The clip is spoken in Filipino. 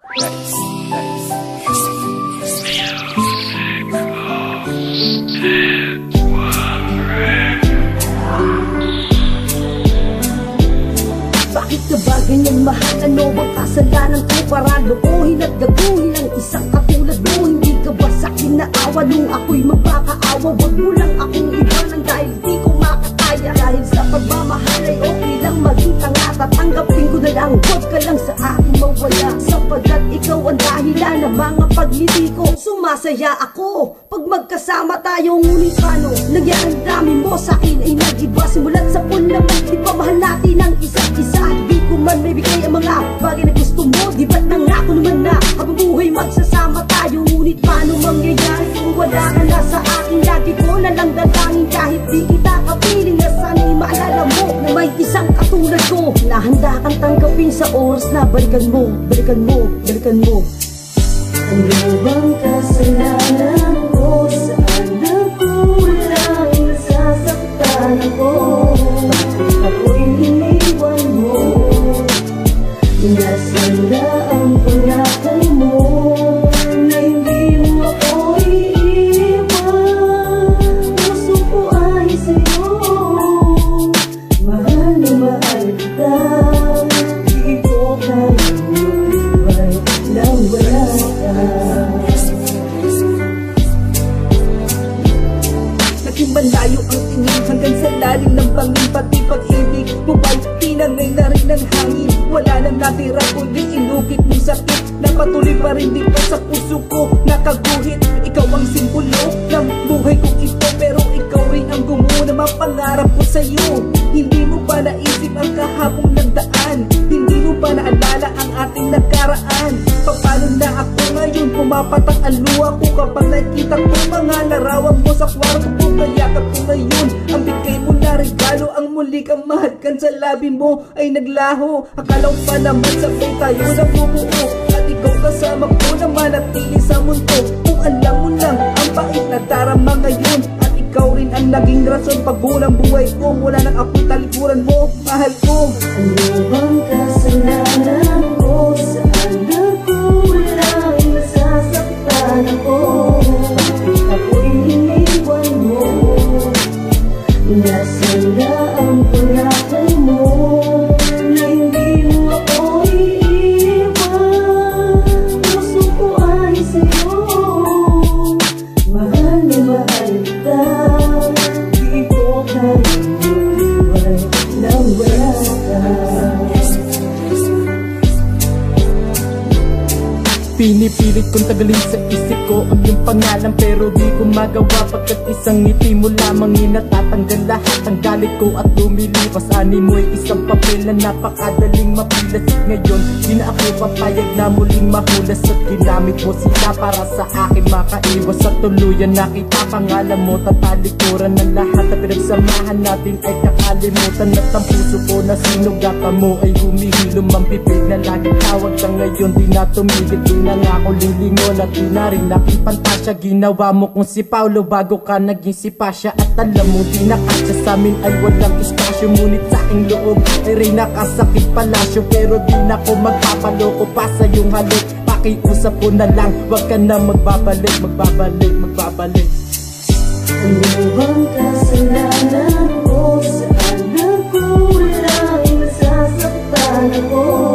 Bakit ka ba ganyan mahal? Ano bang kasalanan ko para loohin at gaguhin ang isang katulad mo? Hindi ka ba sa'kin naawa nung ako'y magpakaawa? Wag mo lang akong iwanan dahil di ko makakaya. Dahil sa pagmamahal ay okay lang maging tanga. Tatanggapin ko na lang, wag ka lang sa akin mawala. Sapagkat ikaw ang dahilan ng mga pagngiti ko. Sumasaya ako pag magkasama tayo. Ngunit paano nangyari dami mo sa'kin ay nag-iba? Simulat sa pulaman, di pa mahal natin ang isa't isa. Di ko man may bigay ang mga bagay na gusto mo. Di ba't nangako naman na habang buhay magsasama tayo? Ngunit paano mangyayari kung wala ka na sa akin? Lagi ko na lang dalangin kahit di kita kapiling na sana'y maalala mo na may isang katulad ko na handa kang tanggapin sa oras na balikan mo, balikan mo, balikan mo. Ano bang kasalanan ko? Saan nagkulang? Nasasaktan ako. Bakit ako'y iniwan mo? Nasanda ang pangakal mo na hindi mo ako iiwan. Puso ko ay sa'yo, mahal na mahal kita. Di ko kailangan nang wala ka. Naging malayo ang tingin hanggang sa lalim ng bangin. Pati pag-ibig mo ba'y tinangay na rin ng hangin? Wala nang natira kundi inukit mong sakit na patuloy pa rin dito sa puso ko nakaguhit. Ikaw ang simbolo ng buhay kong ito, pero ikaw rin ang gumawa ng mga pangarap ko sa'yo. Hindi mo ba naisip ang kahapong nagdaan? Hindi mo ba naalala ang ating nagkaraan? Paano na ako ngayon? Pumapatak ang luha ko kapag nakita ko mga larawan mo sa kwarto ko. Kayakap ko ngayon ang bigay mo na regalo. Ang muli kang mahadkan sa labi mo ay naglaho. Akala ko pa naman sabay tayo na bumuo, at ikaw kasama ko na manatili sa mundo. Kung alam mo lang ang bait na darama ngayon, at ikaw rin ang naging rason pagbulang buhay ko. Mula nang ako'y talikuran mo, mahal ko. Ano bang kasalanan ko? Saan nagkulang? Nasasaktan ako. Bakit ako'y iniwan mo? Nasanda ang pangakal mo na hindi mo ako iiwan. Puso ko ay sa'yo, mahal na mahal kita. Di ko kailangan nang wala ka. Pinipilit kong tagalin sa isip ko ang iyong pangalan, pero di ko magawa pagkat isang ngiti mo lamang inatatanggal lahat ang galit ko at lumilipas. Ani mo'y isang papel na napakadaling mapilas. Ngayon di na ako papayag na muling mahulas, at ginamit mo sila para sa akin makaiwas sa tuluyan. Nakita pangalan mo, tatalikuran ng lahat na pinagsamahan natin ay kakalimutan. At ang puso ko na sinugatan mo ay humihilom ang bibig na lagi tawag ka ngayon. Di na tumigil, di na nga ako lilingon at di na rin nakipantasya. Ginawa mo kung si Paulo bago ka naging si Pasha. At alam mo di nakasya sa amin ay walang espasyo, ngunit sa aking loob ay rin nakasakit palasyo. Pero di na ko magpapaloko pa sa iyong halik. Pakiusap ko na lang, wag ka na magbabalik, magbabalik, magbabalik. Ano bang kasalanan ko? Saan nagkulang? Nasasaktan ako.